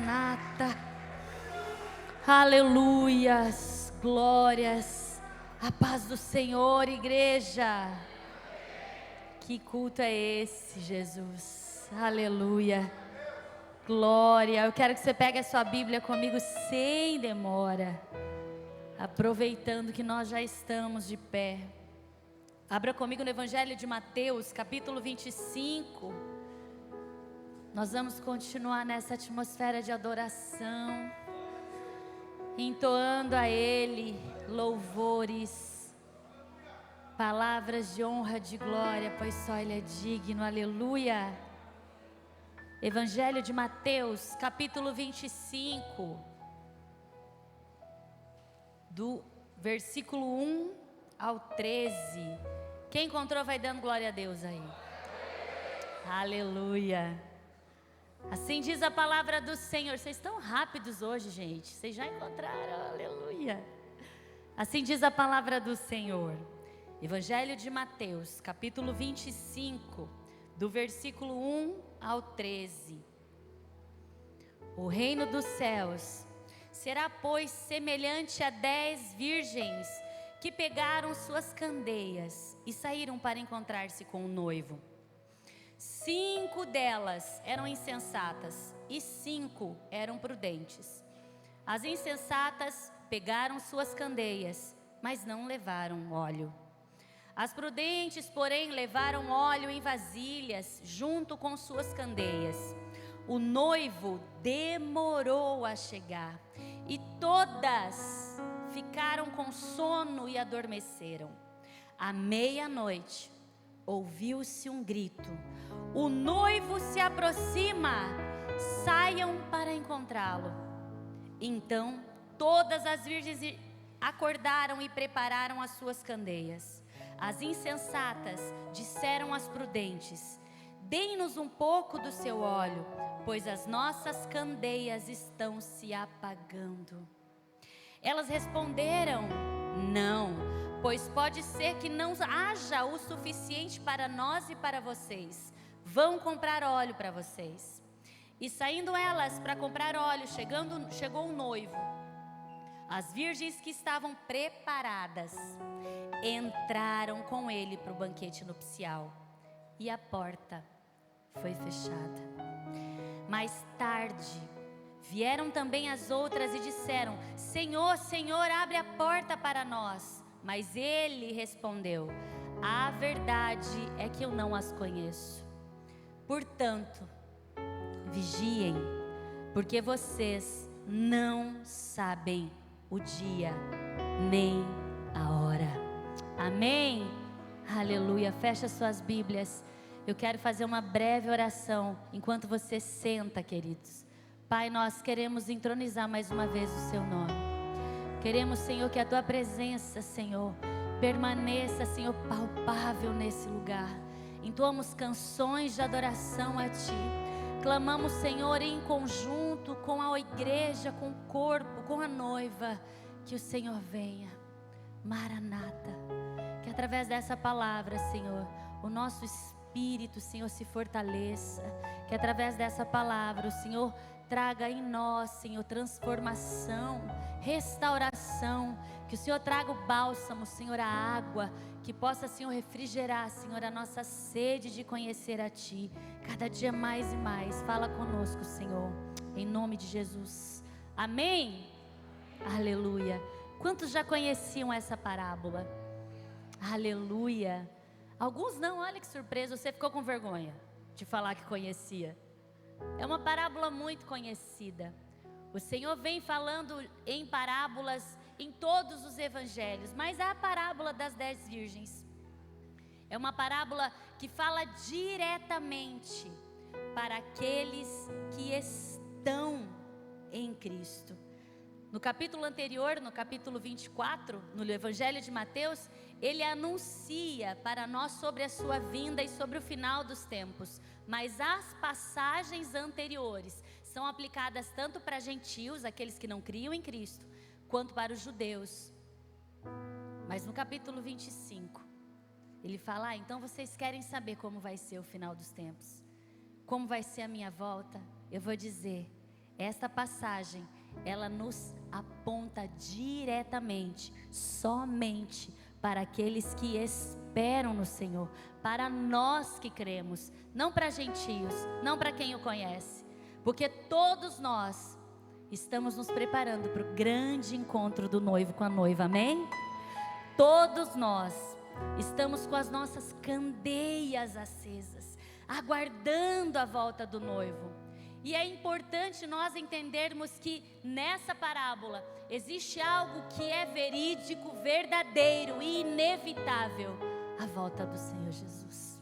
Maranata. Aleluias, glórias, a paz do Senhor, igreja. Que culto é esse, Jesus? Aleluia, glória. Eu quero que você pegue a sua Bíblia comigo sem demora, aproveitando que nós já estamos de pé. Abra comigo no Evangelho de Mateus, capítulo 25. Nós vamos continuar nessa atmosfera de adoração, entoando a Ele louvores, palavras de honra, de glória, pois só Ele é digno, aleluia. Evangelho de Mateus, capítulo 25, do versículo 1 ao 13. Quem encontrou vai dando glória a Deus aí. Aleluia. Assim diz a palavra do Senhor. Vocês estão rápidos hoje, gente. Vocês já encontraram, aleluia. Assim diz a palavra do Senhor. Evangelho de Mateus, capítulo 25, do versículo 1 ao 13. O reino dos céus será, pois, semelhante a 10 virgens que pegaram suas candeias e saíram para encontrar-se com o noivo. 5 delas eram insensatas e 5 eram prudentes. As insensatas pegaram suas candeias, mas não levaram óleo. As prudentes, porém, levaram óleo em vasilhas junto com suas candeias. O noivo demorou a chegar e todas ficaram com sono e adormeceram. À meia-noite, ouviu-se um grito: o noivo se aproxima, saiam para encontrá-lo. Então todas as virgens acordaram e prepararam as suas candeias. As insensatas disseram às prudentes: deem-nos um pouco do seu óleo, pois as nossas candeias estão se apagando. Elas responderam: não, pois pode ser que não haja o suficiente para nós e para vocês. Vão comprar óleo para vocês. E saindo elas para comprar óleo, chegou o noivo. As virgens que estavam preparadas entraram com ele para o banquete nupcial, e a porta foi fechada. Mais tarde vieram também as outras e disseram: Senhor, Senhor, abre a porta para nós. Mas ele respondeu: a verdade é que eu não as conheço. Portanto, vigiem, porque vocês não sabem o dia nem a hora. Amém? Aleluia. Fecha suas Bíblias. Eu quero fazer uma breve oração enquanto você senta, queridos. Pai, nós queremos entronizar mais uma vez o seu nome. Queremos, Senhor, que a tua presença, Senhor, permaneça, Senhor, palpável nesse lugar. Entoamos canções de adoração a Ti. Clamamos, Senhor, em conjunto com a igreja, com o corpo, com a noiva, que o Senhor venha. Maranata. Que através dessa palavra, Senhor, o nosso espírito, Senhor, se fortaleça. Que através dessa palavra, o Senhor traga em nós, Senhor, transformação, restauração. Que o Senhor traga o bálsamo, Senhor, a água, que possa, Senhor, refrigerar, Senhor, a nossa sede de conhecer a Ti, cada dia mais e mais. Fala conosco, Senhor, em nome de Jesus. Amém? Aleluia. Quantos já conheciam essa parábola? Aleluia. Alguns não, olha que surpresa, você ficou com vergonha de falar que conhecia. É uma parábola muito conhecida. O Senhor vem falando em parábolas em todos os evangelhos, mas a parábola das 10 virgens é uma parábola que fala diretamente para aqueles que estão em Cristo. No capítulo anterior, no capítulo 24, no Evangelho de Mateus, ele anuncia para nós sobre a sua vinda e sobre o final dos tempos. Mas as passagens anteriores são aplicadas tanto para gentios, aqueles que não criam em Cristo, quanto para os judeus. Mas no capítulo 25, ele fala: então vocês querem saber como vai ser o final dos tempos? Como vai ser a minha volta? Eu vou dizer: esta passagem, ela nos aponta diretamente, somente para aqueles que esperam no Senhor, para nós que cremos, não para gentios, não para quem o conhece, porque todos nós estamos nos preparando para o grande encontro do noivo com a noiva, amém? Todos nós estamos com as nossas candeias acesas, aguardando a volta do noivo. E é importante nós entendermos que nessa parábola existe algo que é verídico, verdadeiro e inevitável: a volta do Senhor Jesus.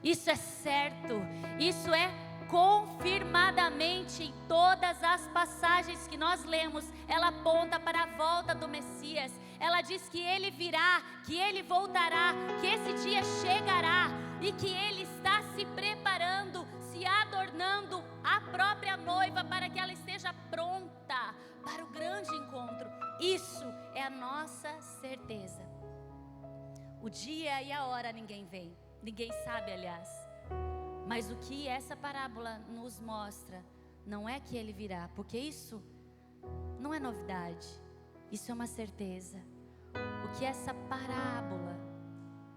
Isso é certo, isso é confirmadamente em todas as passagens que nós lemos. Ela aponta para a volta do Messias. Ela diz que ele virá, que ele voltará, que esse dia chegará e que ele está se preparando, se adornando a própria noiva para que ela esteja pronta para o grande encontro. Isso é a nossa certeza. O dia e a hora ninguém vê, ninguém sabe, aliás. Mas o que essa parábola nos mostra não é que ele virá, porque isso não é novidade, isso é uma certeza. O que essa parábola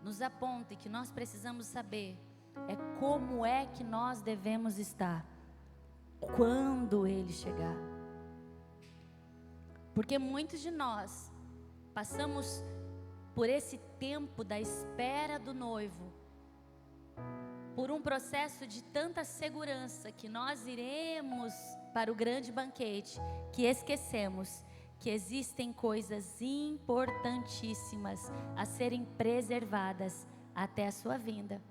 nos aponta e que nós precisamos saber é como é que nós devemos estar quando ele chegar. Porque muitos de nós passamos por esse tempo da espera do noivo, por um processo de tanta segurança que nós iremos para o grande banquete, que esquecemos que existem coisas importantíssimas a serem preservadas até a sua vinda.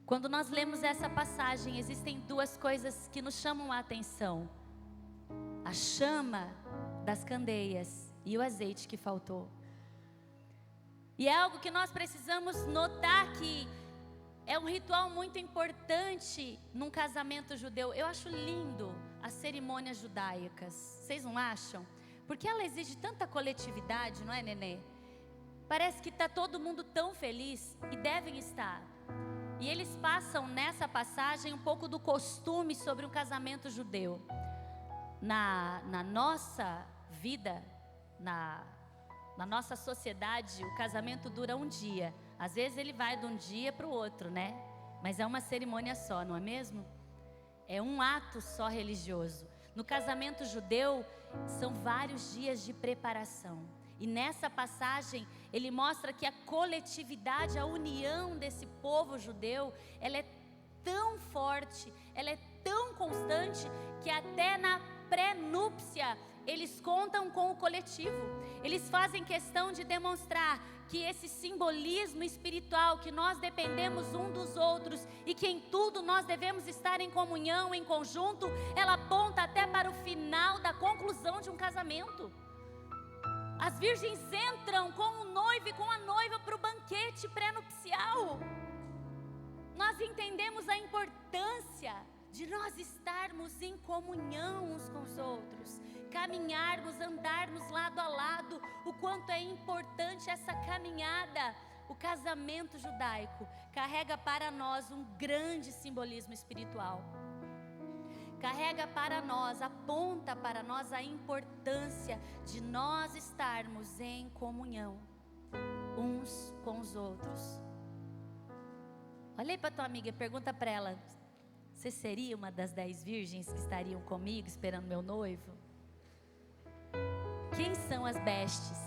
Quando nós lemos essa passagem, existem duas coisas que nos chamam a atenção: a chama das candeias e o azeite que faltou. E é algo que nós precisamos notar, que é um ritual muito importante num casamento judeu. Eu acho lindo as cerimônias judaicas, vocês não acham? Porque ela exige tanta coletividade, não é, Nenê? Parece que está todo mundo tão feliz, e devem estar. E eles passam nessa passagem um pouco do costume sobre um casamento judeu. Na nossa vida, na nossa sociedade, o casamento dura um dia. Às vezes ele vai de um dia para o outro, né? Mas é uma cerimônia só, não é mesmo? É um ato só religioso. No casamento judeu, são vários dias de preparação. E nessa passagem, ele mostra que a coletividade, a união desse povo judeu, ela é tão forte, ela é tão constante, que até na pré-núpcia, eles contam com o coletivo. Eles fazem questão de demonstrar que esse simbolismo espiritual, que nós dependemos um dos outros e que em tudo nós devemos estar em comunhão, em conjunto, ela aponta até para o final da conclusão de um casamento. As virgens entram com o noivo e com a noiva para o banquete pré-nupcial. Nós entendemos a importância de nós estarmos em comunhão uns com os outros, caminharmos, andarmos lado a lado, o quanto é importante essa caminhada. O casamento judaico carrega para nós um grande simbolismo espiritual. Carrega para nós, aponta para nós a importância de nós estarmos em comunhão uns com os outros. Olha aí para tua amiga e pergunta para ela: você seria uma das 10 virgens que estariam comigo esperando meu noivo? Quem são as bestes?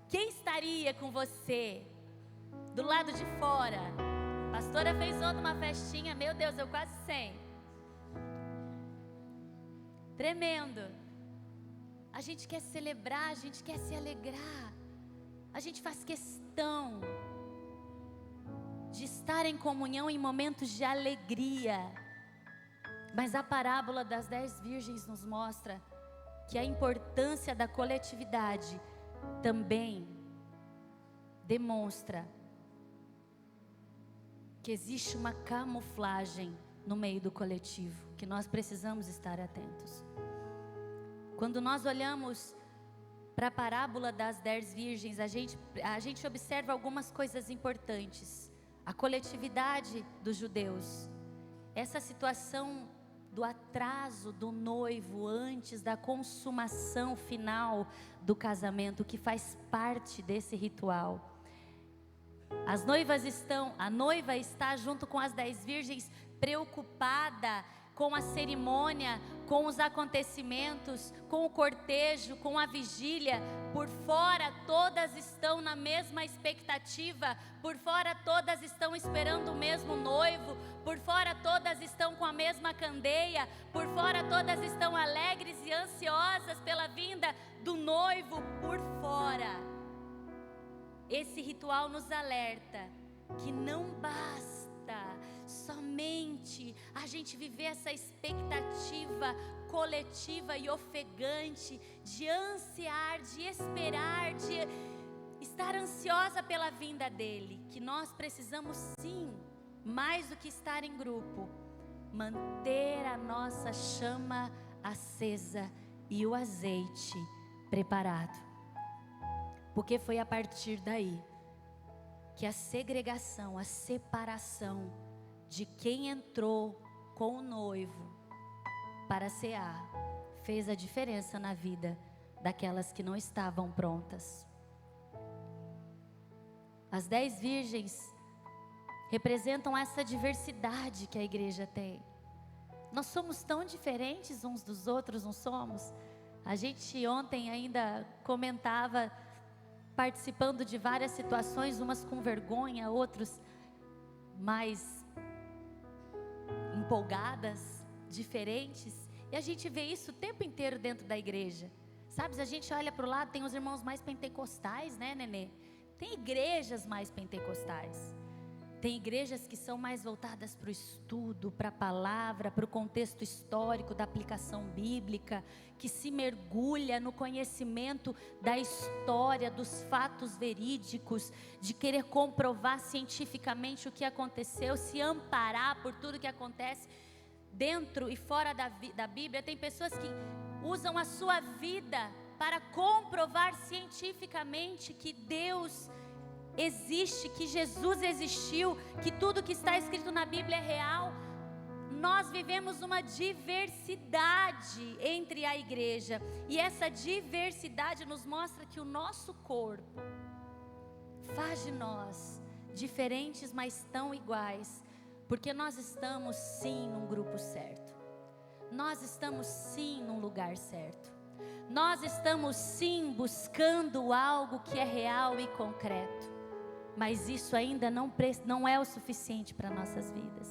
Quem estaria com você do lado de fora? A pastora fez ontem uma festinha, meu Deus, eu quase 100. Tremendo. A gente quer celebrar, a gente quer se alegrar. A gente faz questão de estar em comunhão em momentos de alegria. Mas a parábola das 10 virgens nos mostra que a importância da coletividade também demonstra que existe uma camuflagem no meio do coletivo, que nós precisamos estar atentos. Quando nós olhamos para a parábola das 10 virgens, a gente observa algumas coisas importantes. A coletividade dos judeus, essa situação do atraso do noivo antes da consumação final do casamento, que faz parte desse ritual. A noiva está junto com as 10 virgens, preocupada com a cerimônia, com os acontecimentos, com o cortejo, com a vigília. Por fora todas estão na mesma expectativa, por fora todas estão esperando o mesmo noivo, por fora todas estão com a mesma candeia, por fora todas estão alegres e ansiosas pela vinda do noivo por fora. Esse ritual nos alerta que não basta somente a gente viver essa expectativa coletiva e ofegante de ansiar, de esperar, de estar ansiosa pela vinda dele, que nós precisamos sim, mais do que estar em grupo, manter a nossa chama acesa e o azeite preparado, porque foi a partir daí que a segregação, a separação de quem entrou com o noivo para cear, fez a diferença na vida daquelas que não estavam prontas. As 10 virgens representam essa diversidade que a igreja tem. Nós somos tão diferentes uns dos outros, não somos? A gente ontem ainda comentava, participando de várias situações, umas com vergonha, outros mais empolgadas, diferentes, e a gente vê isso o tempo inteiro dentro da igreja, sabe? A gente olha para o lado, tem os irmãos mais pentecostais, né, Nenê? Tem igrejas mais pentecostais, tem igrejas que são mais voltadas para o estudo, para a palavra, para o contexto histórico da aplicação bíblica, que se mergulha no conhecimento da história, dos fatos verídicos, de querer comprovar cientificamente o que aconteceu, se amparar por tudo que acontece dentro e fora da Bíblia. Tem pessoas que usam a sua vida para comprovar cientificamente que Deus existe, que Jesus existiu, que tudo que está escrito na Bíblia é real. Nós vivemos uma diversidade entre a igreja, e essa diversidade nos mostra que o nosso corpo faz de nós diferentes, mas tão iguais, porque nós estamos sim num grupo certo, nós estamos sim num lugar certo, nós estamos sim buscando algo que é real e concreto, mas isso ainda não é o suficiente para nossas vidas.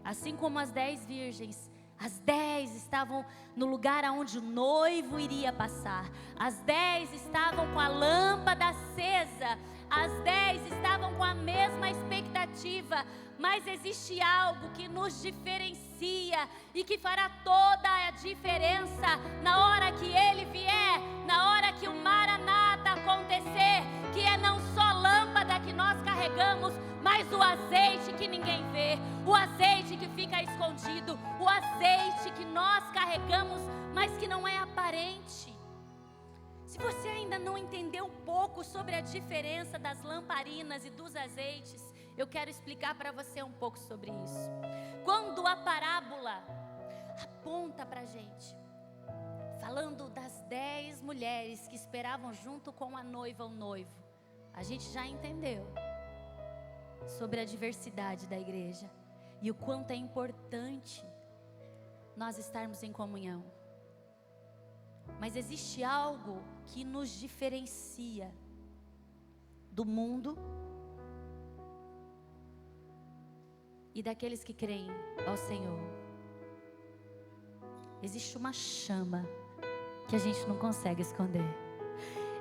Assim como as 10 virgens, as 10 estavam no lugar aonde o noivo iria passar, as 10 estavam com a lâmpada acesa, as 10 estavam com a mesma expectativa, mas existe algo que nos diferencia e que fará toda a diferença na hora que Ele vier, na hora que o Maranata acontecer, que é não só lâmpada que nós carregamos, mas o azeite que ninguém vê, o azeite que fica escondido, o azeite que nós carregamos, mas que não é aparente. Se você ainda não entendeu um pouco sobre a diferença das lamparinas e dos azeites, eu quero explicar para você um pouco sobre isso. Quando a parábola aponta para a gente, falando das 10 mulheres que esperavam junto com a noiva o noivo, a gente já entendeu sobre a diversidade da igreja e o quanto é importante nós estarmos em comunhão. Mas existe algo que nos diferencia do mundo e daqueles que creem ao Senhor. Existe uma chama que a gente não consegue esconder.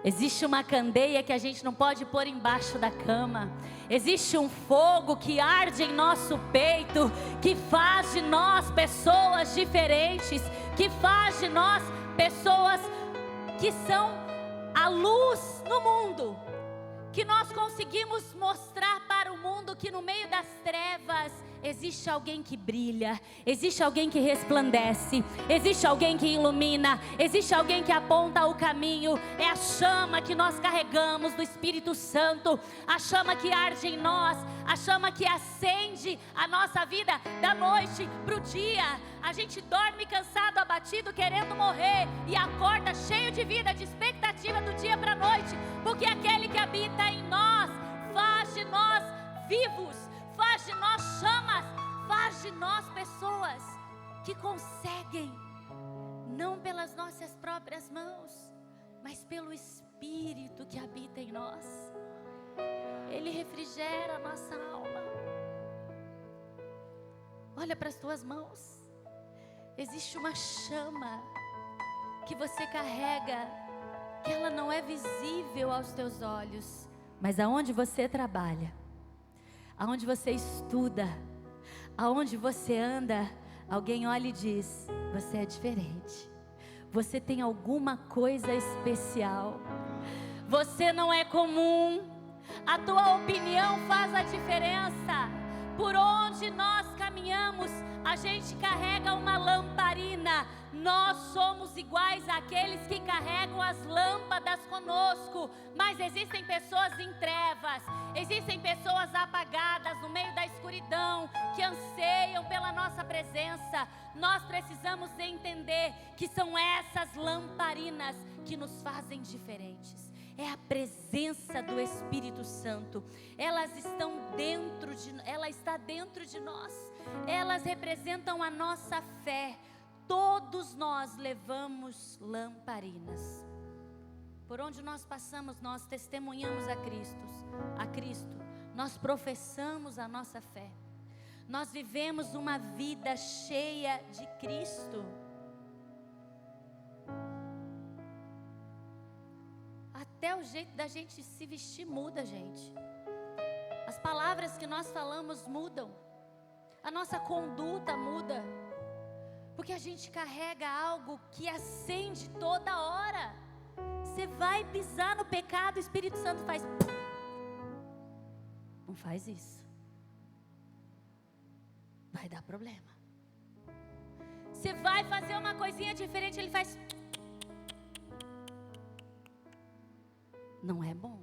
Existe uma candeia que a gente não pode pôr embaixo da cama. Existe um fogo que arde em nosso peito, que faz de nós pessoas diferentes, que faz de nós pessoas que são a luz no mundo, que nós conseguimos mostrar para o mundo que no meio das trevas existe alguém que brilha, existe alguém que resplandece, existe alguém que ilumina, existe alguém que aponta o caminho. É a chama que nós carregamos do Espírito Santo, a chama que arde em nós, a chama que acende a nossa vida da noite para o dia. A gente dorme cansado, abatido, querendo morrer, e acorda cheio de vida, de expectativa do dia para a noite, porque aquele que habita em nós faz de nós vivos, faz de nós chamas, faz de nós pessoas que conseguem, não pelas nossas próprias mãos, mas pelo Espírito que habita em nós. Ele refrigera a nossa alma. Olha para as tuas mãos. Existe uma chama que você carrega, que ela não é visível aos teus olhos, mas aonde você trabalha, aonde você estuda, aonde você anda, alguém olha e diz: você é diferente, você tem alguma coisa especial, você não é comum, a tua opinião faz a diferença. Por onde nós caminhamos, a gente carrega uma lamparina. Nós somos iguais àqueles que carregam as lâmpadas conosco. Mas existem pessoas em trevas, existem pessoas apagadas no meio da escuridão, que anseiam pela nossa presença. Nós precisamos entender que são essas lamparinas que nos fazem diferentes. É a presença do Espírito Santo. Ela está dentro de nós. Elas representam a nossa fé. Todos nós levamos lamparinas. Por onde nós passamos, nós testemunhamos a Cristo. Nós professamos a nossa fé. Nós vivemos uma vida cheia de Cristo. Até o jeito da gente se vestir muda, gente. As palavras que nós falamos mudam. A nossa conduta muda. Porque a gente carrega algo que acende toda hora. Você vai pisar no pecado, o Espírito Santo faz... Não faz isso. Vai dar problema. Você vai fazer uma coisinha diferente, ele faz... Não é bom.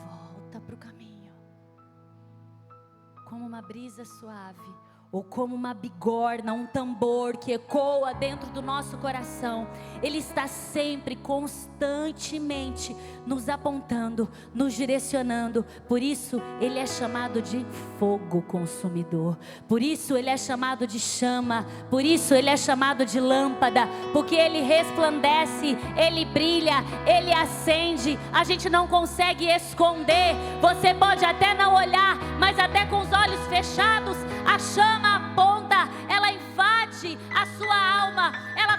Volta para o caminho. Como uma brisa suave, ou como uma bigorna, um tambor que ecoa dentro do nosso coração. Ele está sempre, constantemente nos apontando, nos direcionando. Por isso ele é chamado de fogo consumidor. Por isso ele é chamado de chama. Por isso ele é chamado de lâmpada. Porque ele resplandece, ele brilha, ele acende. A gente não consegue esconder. Você pode até não olhar, mas até com os olhos fechados, a chama aponta, ela invade a sua alma, ela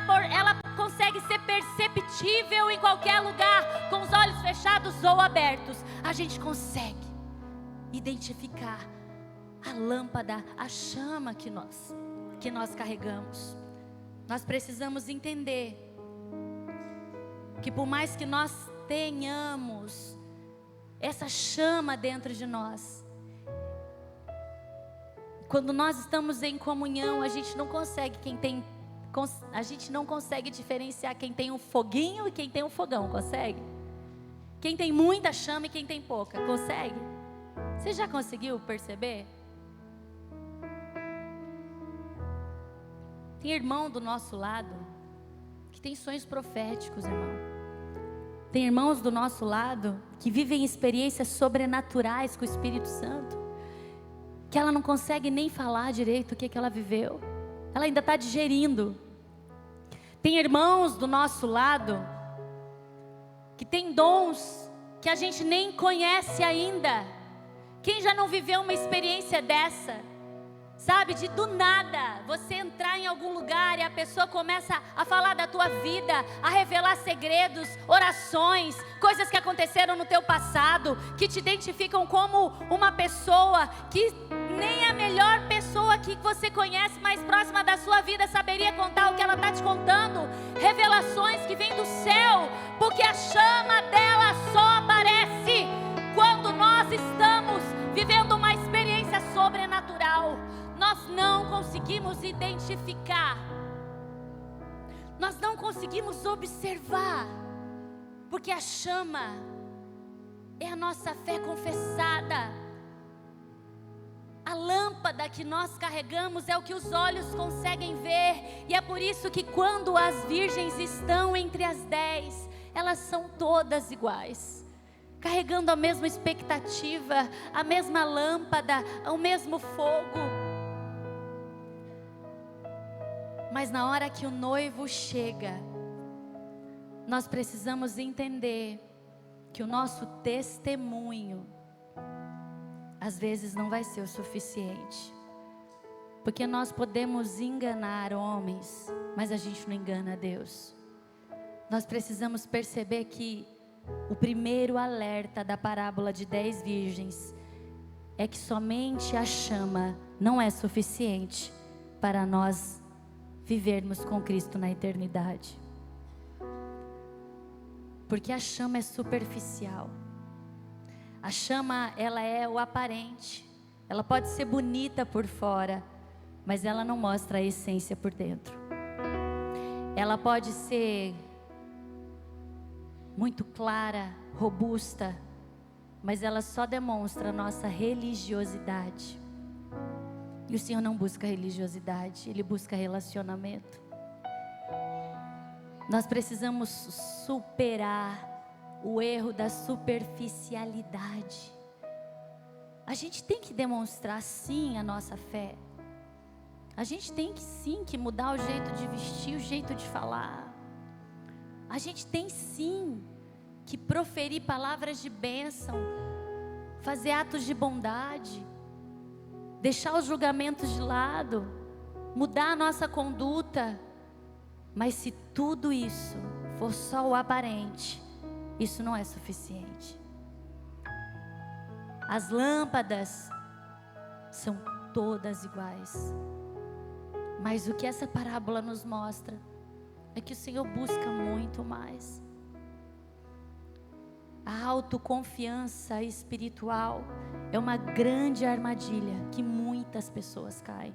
consegue ser perceptível em qualquer lugar, com os olhos fechados ou abertos. A gente consegue identificar a lâmpada, a chama que nós carregamos. Nós precisamos entender que por mais que nós tenhamos essa chama dentro de nós, quando nós estamos em comunhão, a gente não consegue diferenciar quem tem um foguinho e quem tem um fogão, consegue? Quem tem muita chama e quem tem pouca, consegue? Você já conseguiu perceber? Tem irmão do nosso lado que tem sonhos proféticos, irmão. Tem irmãos do nosso lado que vivem experiências sobrenaturais com o Espírito Santo, que ela não consegue nem falar direito o que ela viveu. Ela ainda está digerindo. Tem irmãos do nosso lado que tem dons que a gente nem conhece ainda. Quem já não viveu uma experiência dessa? Sabe, de do nada, você entrar em algum lugar e a pessoa começa a falar da tua vida, a revelar segredos, orações, coisas que aconteceram no teu passado, que te identificam como uma pessoa que nem a melhor pessoa que você conhece mais próxima da sua vida saberia contar o que ela está te contando. Revelações que vêm do céu, porque a chama dela só aparece quando nós estamos vivendo uma experiência sobrenatural. natural, nós não conseguimos identificar, nós não conseguimos observar, porque a chama é a nossa fé confessada. A lâmpada que nós carregamos é o que os olhos conseguem ver, e é por isso que quando as virgens estão entre as 10, elas são todas iguais, carregando a mesma expectativa, a mesma lâmpada, o mesmo fogo. Mas na hora que o noivo chega, nós precisamos entender que o nosso testemunho às vezes não vai ser o suficiente, porque nós podemos enganar homens, mas a gente não engana Deus. Nós precisamos perceber que o primeiro alerta da parábola de 10 virgens é que somente a chama não é suficiente para nós vivermos com Cristo na eternidade, porque a chama é superficial. A chama, ela é o aparente. Ela pode ser bonita por fora, mas ela não mostra a essência por dentro. Ela pode ser muito clara, robusta, mas ela só demonstra a nossa religiosidade. E o Senhor não busca religiosidade, Ele busca relacionamento. Nós precisamos superar o erro da superficialidade. A gente tem que demonstrar sim a nossa fé. A gente tem que sim que mudar o jeito de vestir, o jeito de falar. A gente tem sim que proferir palavras de bênção, fazer atos de bondade, deixar os julgamentos de lado, mudar a nossa conduta. Mas se tudo isso for só o aparente, isso não é suficiente. As lâmpadas são todas iguais, mas o que essa parábola nos mostra é que o Senhor busca muito mais. A autoconfiança espiritual é uma grande armadilha que muitas pessoas caem.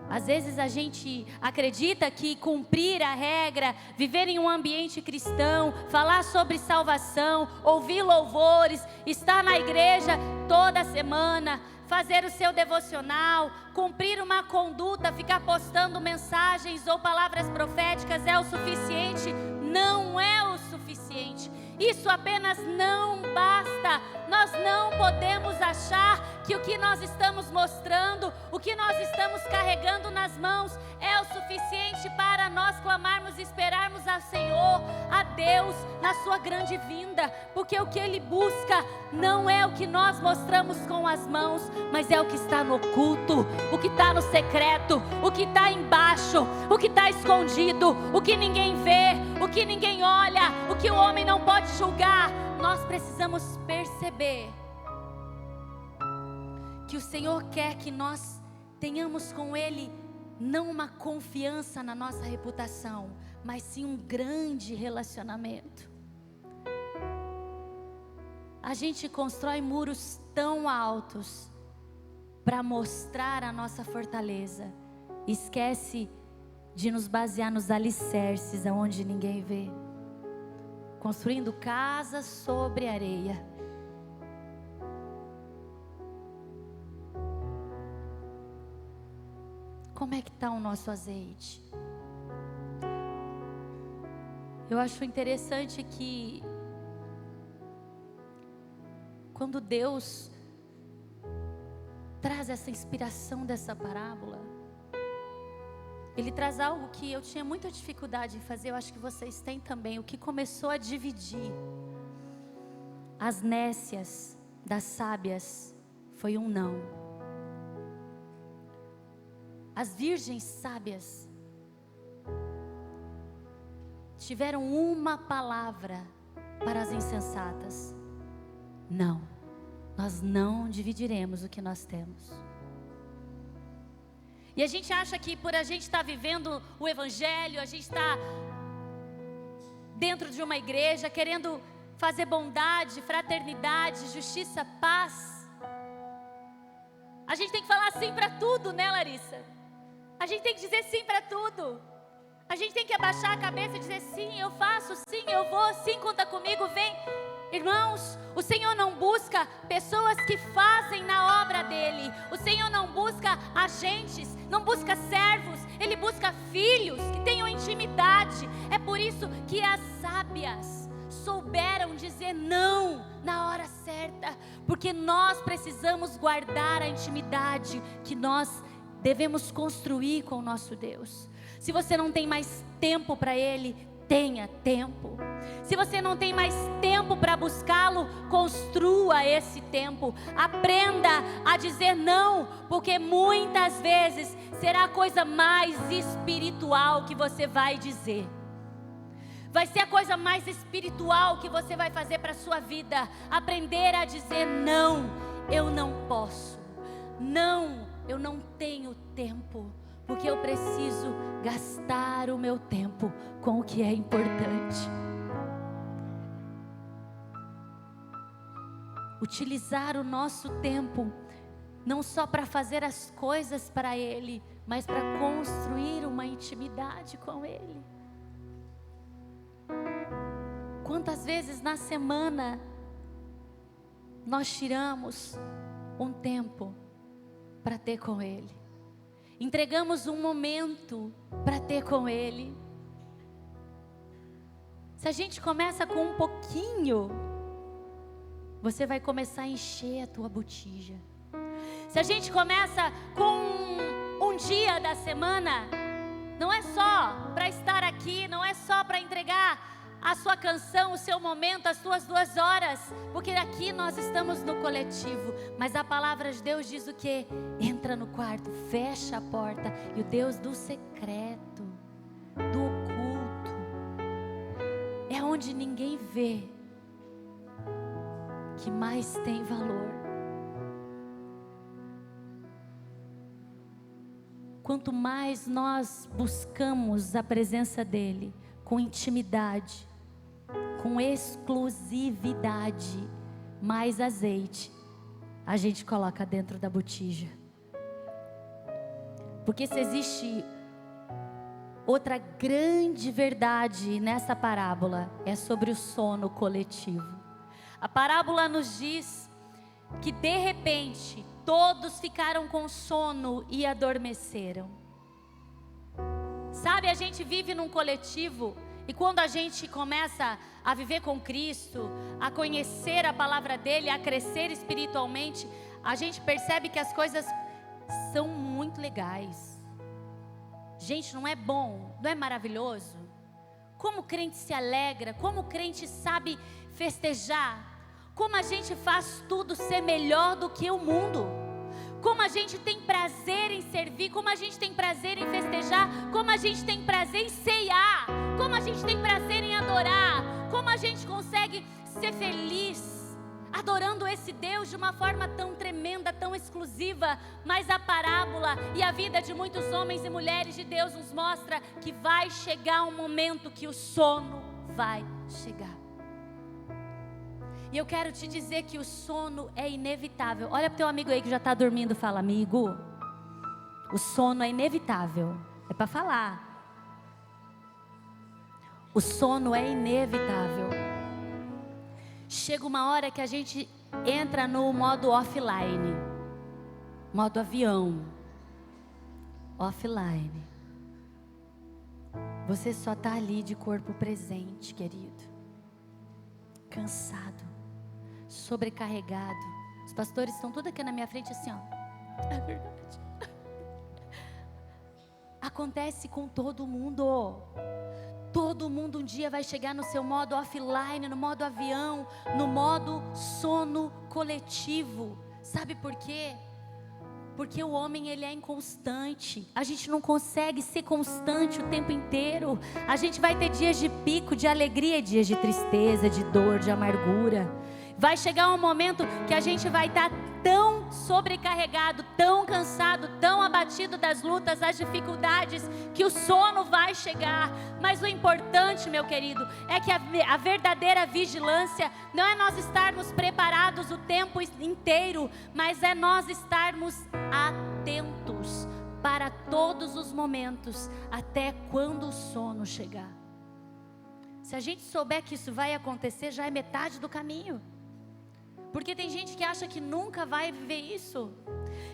Às vezes a gente acredita que cumprir a regra, viver em um ambiente cristão, falar sobre salvação, ouvir louvores, estar na igreja toda semana, fazer o seu devocional, cumprir uma conduta, ficar postando mensagens ou palavras proféticas é o suficiente. Não é o suficiente. Isso apenas não basta. Nós não podemos achar que o que nós estamos mostrando, o que nós estamos carregando nas mãos é o suficiente para nós clamarmos e esperarmos ao Senhor, a Deus, na sua grande vinda. Porque o que Ele busca não é o que nós mostramos com as mãos, mas é o que está no oculto, o que está no secreto, o que está embaixo, o que está escondido, o que ninguém vê, o que ninguém olha, o que o homem não pode julgar. Nós precisamos perceber que o Senhor quer que nós tenhamos com Ele não uma confiança na nossa reputação, mas sim um grande relacionamento. A gente constrói muros tão altos para mostrar a nossa fortaleza, esquece de nos basear nos alicerces aonde ninguém vê, construindo casas sobre areia. Como é que está o nosso azeite? Eu acho interessante que quando Deus traz essa inspiração dessa parábola, Ele traz algo que eu tinha muita dificuldade em fazer, eu acho que vocês têm também. O que começou a dividir as nécias das sábias foi um não. As virgens sábias tiveram uma palavra para as insensatas: não, nós não dividiremos o que nós temos. E a gente acha que por a gente estar vivendo o Evangelho, a gente está dentro de uma igreja, querendo fazer bondade, fraternidade, justiça, paz, A gente tem que falar sim para tudo, né, Larissa? A gente tem que dizer sim para tudo. A gente tem que abaixar a cabeça e dizer sim, eu faço, sim, eu vou, sim, conta comigo, vem. Irmãos, o Senhor não busca pessoas que fazem na obra dEle. O Senhor não busca agentes, não busca servos. Ele busca filhos que tenham intimidade. É por isso que as sábias souberam dizer não na hora certa. Porque nós precisamos guardar a intimidade que nós devemos construir com o nosso Deus. Se você não tem mais tempo para Ele, tenha tempo. Se você não tem mais tempo para buscá-lo, construa esse tempo. Aprenda a dizer não, porque muitas vezes será a coisa mais espiritual que você vai dizer. Vai ser a coisa mais espiritual que você vai fazer para a sua vida. Aprender a dizer não, eu não posso. Não, eu não tenho tempo. Porque eu preciso gastar o meu tempo com o que é importante. Utilizar o nosso tempo, não só para fazer as coisas para Ele, mas para construir uma intimidade com Ele. Quantas vezes na semana nós tiramos um tempo para ter com Ele? Entregamos um momento para ter com Ele. Se a gente começa com um pouquinho, você vai começar a encher a tua botija. Se a gente começa com um dia da semana, não é só para estar aqui, não é só para entregar a sua canção, o seu momento, as suas 2 horas, porque aqui nós estamos no coletivo, mas a palavra de Deus diz o quê? Entra no quarto, fecha a porta, e o Deus do secreto, do oculto, é onde ninguém vê, que mais tem valor. Quanto mais nós buscamos a presença dEle, com intimidade, com exclusividade, mais azeite a gente coloca dentro da botija. Porque se existe outra grande verdade nessa parábola, é sobre o sono coletivo. A parábola nos diz que de repente todos ficaram com sono e adormeceram. Sabe, a gente vive num coletivo. E quando a gente começa a viver com Cristo, a conhecer a palavra dEle, a crescer espiritualmente, a gente percebe que as coisas são muito legais. Gente, não é bom? Não é maravilhoso? Como o crente se alegra, como o crente sabe festejar, como a gente faz tudo ser melhor do que o mundo. Como a gente tem prazer em servir, como a gente tem prazer em festejar, como a gente tem prazer em ceiar, como a gente tem prazer em adorar, como a gente consegue ser feliz adorando esse Deus de uma forma tão tremenda, tão exclusiva. Mas a parábola e a vida de muitos homens e mulheres de Deus nos mostra que vai chegar um momento que o sono vai chegar. E eu quero te dizer que o sono é inevitável. Olha para o teu amigo aí que já está dormindo, fala: amigo, o sono é inevitável. É para falar. O sono é inevitável. Chega uma hora que a gente entra no modo offline, modo avião, offline. Você só está ali de corpo presente, querido, cansado, sobrecarregado. Os pastores estão tudo aqui na minha frente assim, ó. É verdade. Acontece com todo mundo. Todo mundo um dia vai chegar no seu modo offline, no modo avião, no modo sono coletivo. Sabe por quê? Porque o homem, ele é inconstante. A gente não consegue ser constante o tempo inteiro. A gente vai ter dias de pico, de alegria, dias de tristeza, de dor, de amargura. Vai chegar um momento que a gente vai estar tão sobrecarregado, tão cansado, tão abatido das lutas, das dificuldades, que o sono vai chegar. Mas o importante, meu querido, é que a verdadeira vigilância não é nós estarmos preparados o tempo inteiro, mas é nós estarmos atentos para todos os momentos, até quando o sono chegar. Se a gente souber que isso vai acontecer, já é metade do caminho. Porque tem gente que acha que nunca vai viver isso.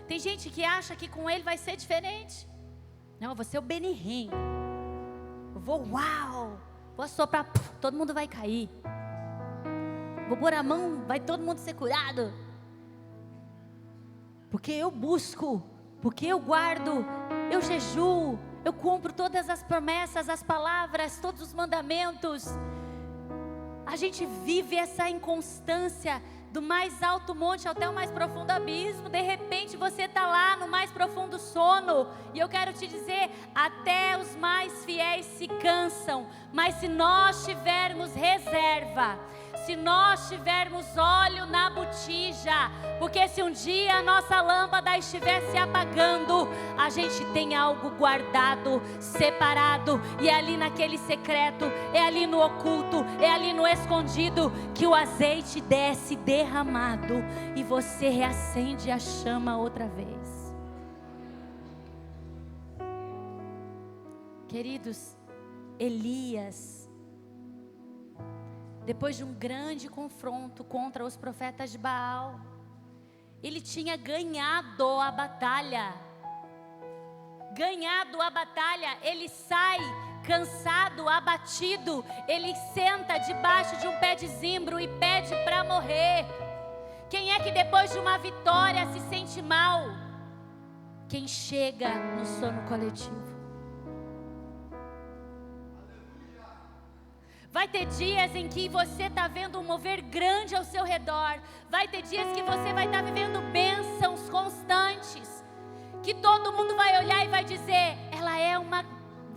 Tem gente que acha que com ele vai ser diferente. Não, eu vou ser o Benny Hinn. Eu vou, uau, vou assoprar, todo mundo vai cair. Vou pôr a mão, vai todo mundo ser curado. Porque eu busco, porque eu guardo, eu jejuo, eu cumpro todas as promessas, as palavras, todos os mandamentos. A gente vive essa inconstância do mais alto monte até o mais profundo abismo. De repente você está lá no mais profundo sono. E eu quero te dizer, até os mais fiéis se cansam. Mas se nós tivermos reserva, se nós tivermos óleo na botija, porque se um dia a nossa lâmpada estiver se apagando, a gente tem algo guardado, separado, e é ali naquele secreto, é ali no oculto, é ali no escondido, que o azeite desce derramado, e você reacende a chama outra vez. Queridos, Elias, depois de um grande confronto contra os profetas de Baal, ele tinha ganhado a batalha. Ele sai cansado, abatido, ele senta debaixo de um pé de zimbro e pede para morrer. Quem é que depois de uma vitória se sente mal? Quem chega no sono coletivo. Vai ter dias em que você está vendo um mover grande ao seu redor. Vai ter dias que você vai estar vivendo bênçãos constantes, que todo mundo vai olhar e vai dizer: ela é uma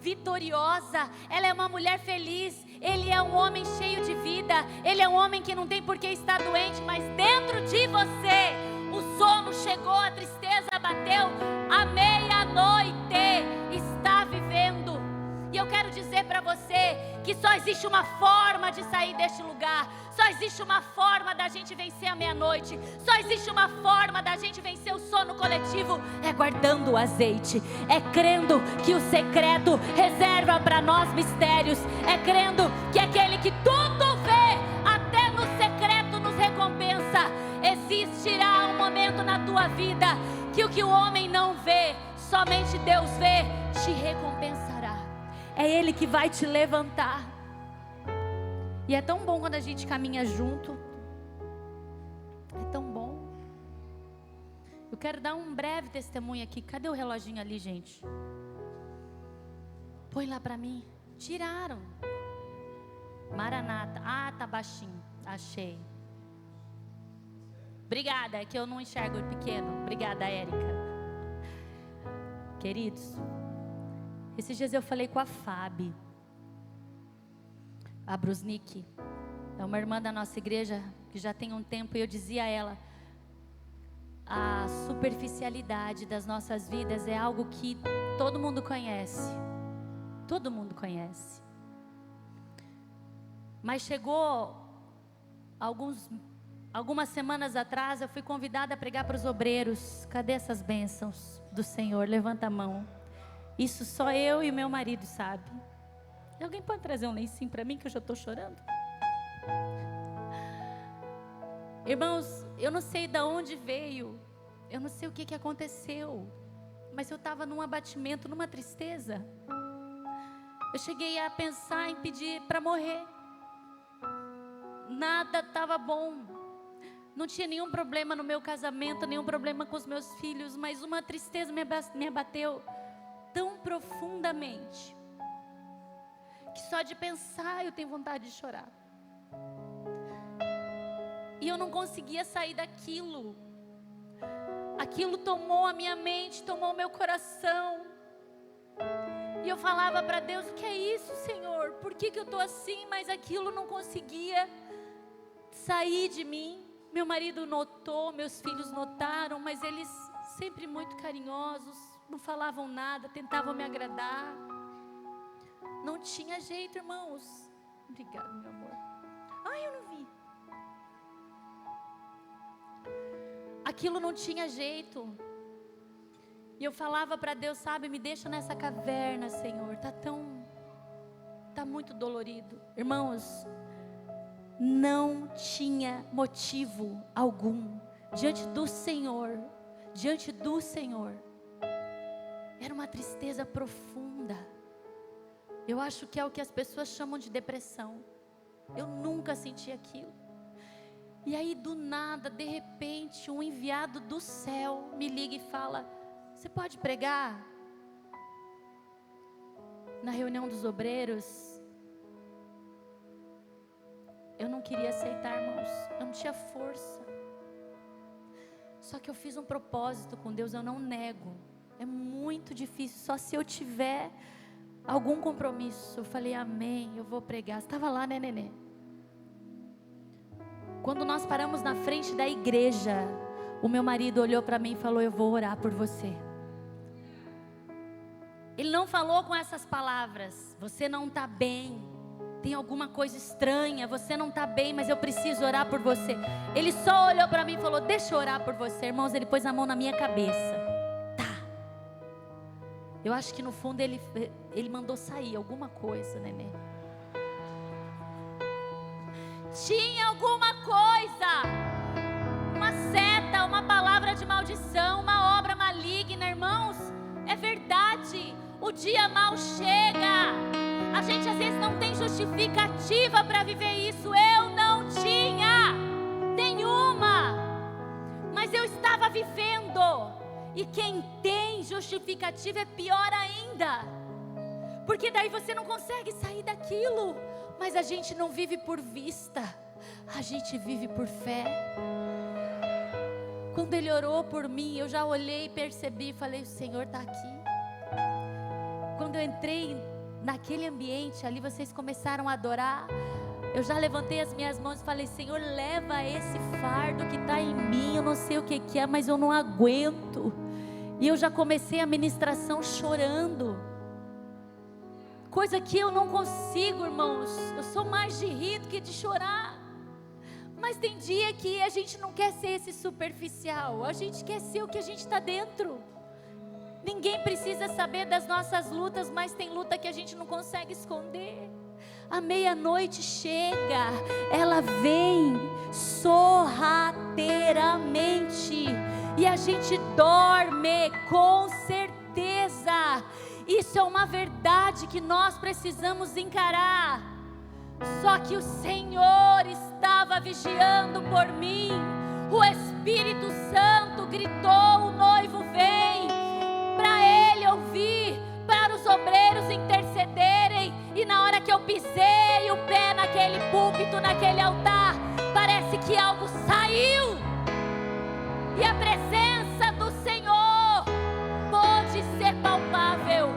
vitoriosa, ela é uma mulher feliz, ele é um homem cheio de vida, ele é um homem que não tem por que estar doente. Mas dentro de você, o sono chegou, a tristeza bateu, a meia-noite está vivendo. E eu quero dizer para você que só existe uma forma de sair deste lugar. Só existe uma forma da gente vencer a meia-noite. Só existe uma forma da gente vencer o sono coletivo. É guardando o azeite. É crendo que o secreto reserva para nós mistérios. É crendo que aquele que tudo vê, até no secreto nos recompensa. Existirá um momento na tua vida que o que o homem não vê, somente Deus vê, te recompensará. É Ele que vai te levantar. E é tão bom quando a gente caminha junto. É tão bom. Eu quero dar um breve testemunho aqui. Cadê o reloginho ali, gente? Põe lá pra mim. Tiraram. Maranata. Ah, tá baixinho. Achei. Obrigada, é que eu não enxergo pequeno. Obrigada, Érica. Queridos, esses dias eu falei com a Fábio, a Brusnik, é uma irmã da nossa igreja que já tem um tempo, e eu dizia a ela: a superficialidade das nossas vidas é algo que todo mundo conhece. Todo mundo conhece. Mas chegou algumas semanas atrás, eu fui convidada a pregar para os obreiros. Cadê essas bênçãos do Senhor? Levanta a mão. Isso só eu e meu marido sabe. Alguém pode trazer um lencinho para mim, que eu já estou chorando? Irmãos, eu não sei de onde veio, eu não sei o que aconteceu, mas eu estava num abatimento, numa tristeza. Eu cheguei a pensar em pedir para morrer. Nada estava bom. Não tinha nenhum problema no meu casamento, nenhum problema com os meus filhos, mas uma tristeza me abateu tão profundamente, que só de pensar eu tenho vontade de chorar. E eu não conseguia sair daquilo. Aquilo tomou a minha mente, tomou o meu coração. E eu falava para Deus: o que é isso, Senhor? Por que eu estou assim? Mas aquilo não conseguia sair de mim. Meu marido notou, meus filhos notaram, mas eles sempre muito carinhosos, não falavam nada, tentavam me agradar. Não tinha jeito, irmãos. Obrigada, meu amor. Ai, eu não vi. Aquilo não tinha jeito. E eu falava para Deus, sabe, me deixa nessa caverna, Senhor. Tá muito dolorido. Irmãos, não tinha motivo algum diante do Senhor. Diante do Senhor. Era uma tristeza profunda. Eu acho que é o que as pessoas chamam de depressão. Eu nunca senti aquilo. E aí do nada, de repente, um enviado do céu me liga e fala: você pode pregar? Na reunião dos obreiros. Eu não queria aceitar, irmãos. Eu não tinha força. Só que eu fiz um propósito com Deus, eu não nego. É muito difícil, só se eu tiver algum compromisso. Eu falei, amém, eu vou pregar. Você estava lá, né, Nenê? Quando nós paramos na frente da igreja, o meu marido olhou para mim e falou: eu vou orar por você. Ele não falou com essas palavras: você não está bem, tem alguma coisa estranha, você não está bem, mas eu preciso orar por você. Ele só olhou para mim e falou: deixa eu orar por você. Irmãos, ele pôs a mão na minha cabeça. Tá. Eu acho que no fundo ele mandou sair alguma coisa, Nenê. Tinha alguma coisa, uma seta, uma palavra de maldição, uma obra maligna, irmãos. É verdade, o dia mal chega. A gente às vezes não tem justificativa para viver isso. Eu não tinha nenhuma, mas eu estava vivendo. E quem tem justificativa é pior ainda, porque daí você não consegue sair daquilo. Mas a gente não vive por vista, a gente vive por fé. Quando ele orou por mim, eu já olhei e percebi, falei: o Senhor está aqui. Quando eu entrei naquele ambiente ali, vocês começaram a adorar, eu já levantei as minhas mãos e falei: Senhor, leva esse fardo que está em mim. Eu não sei o que é, mas eu não aguento. E eu já comecei a ministração chorando, coisa que eu não consigo, irmãos. Eu sou mais de rir do que de chorar. Mas tem dia que a gente não quer ser esse superficial, a gente quer ser o que a gente está dentro. Ninguém precisa saber das nossas lutas, mas tem luta que a gente não consegue esconder. A meia-noite chega, ela vem sorrateiramente, e a gente dorme com certeza. Isso é uma verdade que nós precisamos encarar. Só que o Senhor estava vigiando por mim. O Espírito Santo gritou: o noivo vem. Para ele ouvir, para os obreiros intercederem. E na hora que eu pisei o pé naquele púlpito, naquele altar, parece que algo saiu. E a presença do Senhor pôde ser palpável.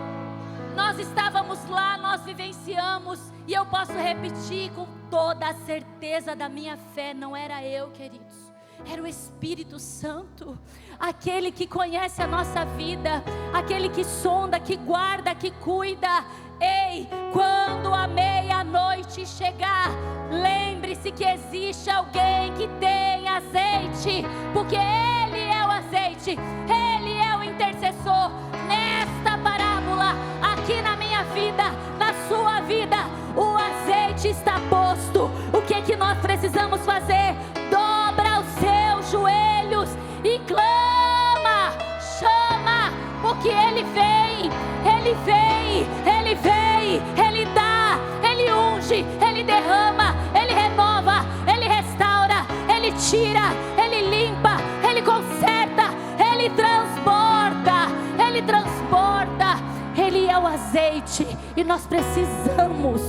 Nós estávamos lá, nós vivenciamos, e eu posso repetir com toda a certeza da minha fé: não era eu, queridos, era o Espírito Santo, aquele que conhece a nossa vida, aquele que sonda, que guarda, que cuida. Ei, quando a meia-noite chegar, lembre-se que existe alguém que tem azeite, porque Ele é o azeite, Ele é o intercessor. Nesta parábola, aqui na minha vida, na sua vida, o azeite está posto. O que é que nós precisamos fazer? Dobra os seus joelhos e clama, chama, porque Ele vem, Ele vem, Ele vem, Ele dá, Ele unge, Ele derrama, Ele renova, Ele restaura, Ele tira, Ele limpa, Ele conserta, Ele transborda, Ele transborda. Ele é o azeite, e nós precisamos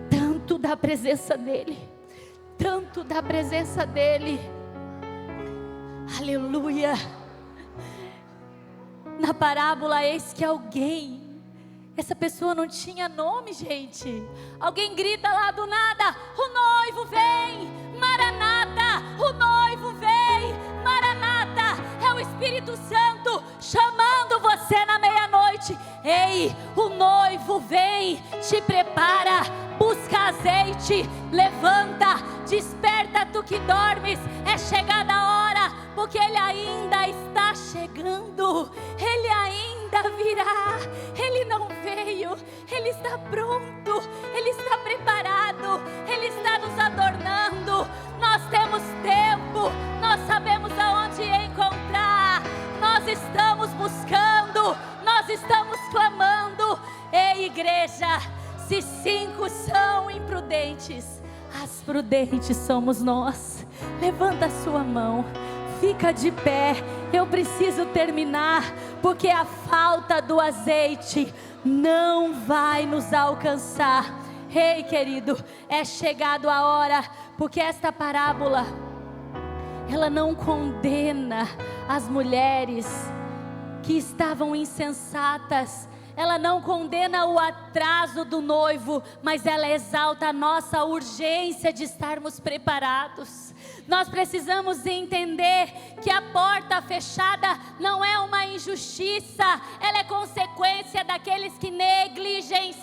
tanto da presença dEle, tanto da presença dEle. Aleluia. Na parábola, eis que alguém, essa pessoa não tinha nome, gente. Alguém grita lá do nada: o noivo vem, Maranata, o noivo vem. Maranata, é o Espírito Santo chamando você na meia-noite. Ei, o noivo vem, te prepara, busca azeite, levanta, desperta tu que dormes, é chegada a hora, porque Ele ainda está chegando, Ele ainda virá, Ele não veio, Ele está pronto, Ele está preparado, Ele está nos adornando. Nós temos tempo, nós sabemos aonde encontrar, nós estamos buscando, nós estamos clamando. Ei, igreja, se 5 são imprudentes, as prudentes somos nós. Levanta a sua mão, fica de pé. Eu preciso terminar, porque a falta do azeite não vai nos alcançar. Ei, querido, é chegado a hora, porque esta parábola, ela não condena as mulheres que estavam insensatas, ela não condena o atraso do noivo, mas ela exalta a nossa urgência de estarmos preparados. Nós precisamos entender que a porta fechada não é uma injustiça, ela é consequência daqueles que negligenciam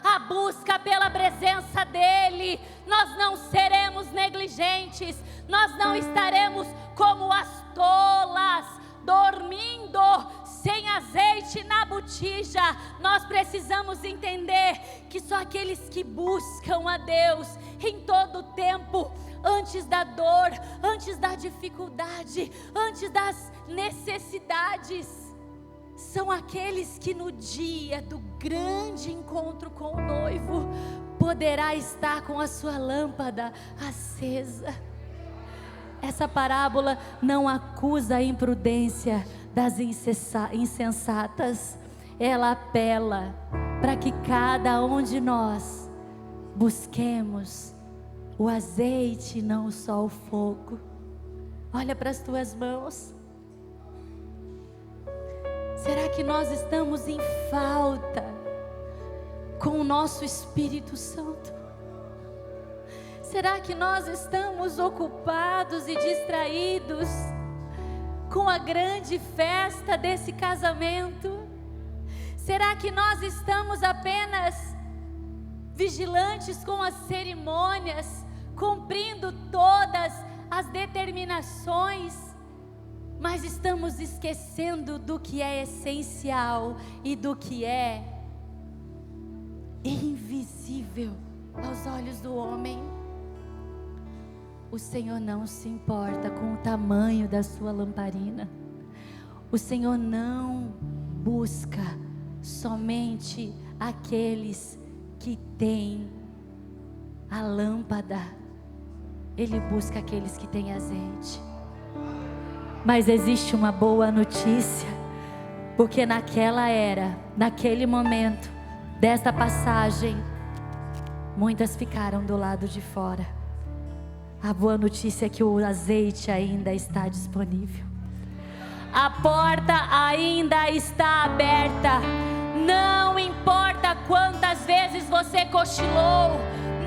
a busca pela presença dEle. Nós não seremos negligentes, nós não estaremos como as tolas, dormindo sem azeite na botija. Nós precisamos entender que só aqueles que buscam a Deus em todo o tempo, antes da dor, antes da dificuldade, antes das necessidades, são aqueles que no dia do grande encontro com o noivo, poderá estar com a sua lâmpada acesa. Essa parábola não acusa a imprudência das insensatas. Ela apela para que cada um de nós busquemos o azeite, não só o fogo. Olha para as tuas mãos. Será que nós estamos em falta com o nosso Espírito Santo? Será que nós estamos ocupados e distraídos com a grande festa desse casamento? Será que nós estamos apenas vigilantes com as cerimônias, cumprindo todas as determinações, mas estamos esquecendo do que é essencial e do que é invisível aos olhos do homem? O Senhor não se importa com o tamanho da sua lamparina. O Senhor não busca somente aqueles que têm a lâmpada. Ele busca aqueles que têm azeite. Mas existe uma boa notícia, porque naquela era, naquele momento desta passagem, muitas ficaram do lado de fora. A boa notícia é que o azeite ainda está disponível. A porta ainda está aberta. Não importa quantas vezes você cochilou,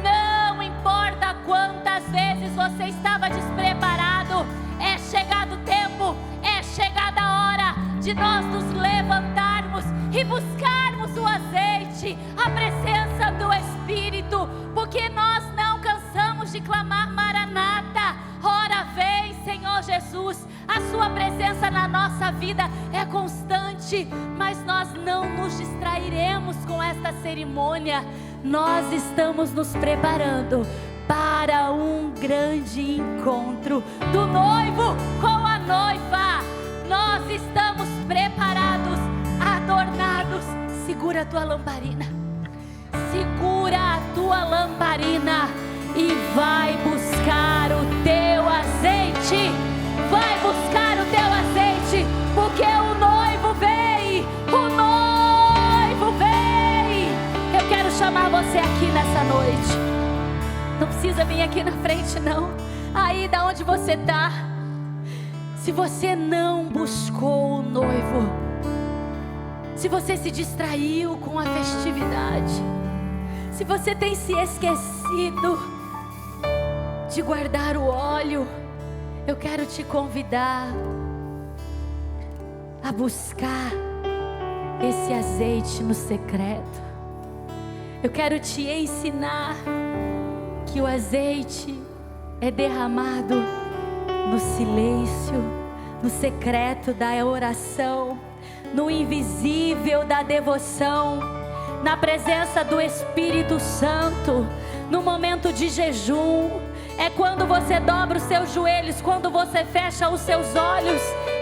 não importa quantas vezes você estava despreparado, é chegado o tempo, é chegada a hora de nós nos levantarmos e buscarmos o azeite, a presença do Espírito, porque nós não cansamos de clamar: Maranata, ora vem, Senhor Jesus. A sua presença na nossa vida é constante, mas nós não nos distrairemos com esta cerimônia. Nós estamos nos preparando para um grande encontro do noivo com a noiva. Nós estamos preparados, adornados. Segura a tua lamparina, segura a tua lamparina e vai buscar o teu azeite. Vai buscar o teu azeite, porque o noivo vem, o noivo vem. Eu quero chamar você aqui nessa noite. Não precisa vir aqui na frente não, aí da onde você está. Se você não buscou o noivo, se você se distraiu com a festividade, se você tem se esquecido de guardar o óleo, eu quero te convidar a buscar esse azeite no secreto. Eu quero te ensinar que o azeite é derramado no silêncio, no secreto da oração, no invisível da devoção, na presença do Espírito Santo, no momento de jejum. É quando você dobra os seus joelhos, quando você fecha os seus olhos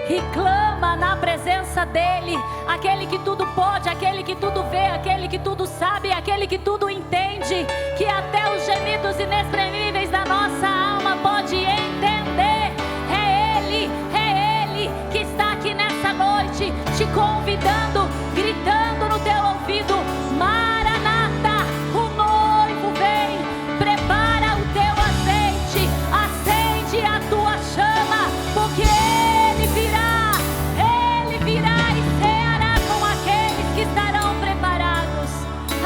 e clama na presença dEle, aquele que tudo pode, aquele que tudo vê, aquele que tudo sabe, aquele que tudo entende, que até os gemidos inexprimíveis da nossa alma pode entender. É Ele que está aqui nessa noite, te convidando, gritando no teu ouvido: Maranata, o noivo vem. Prepara o teu azeite, acende a tua chama, porque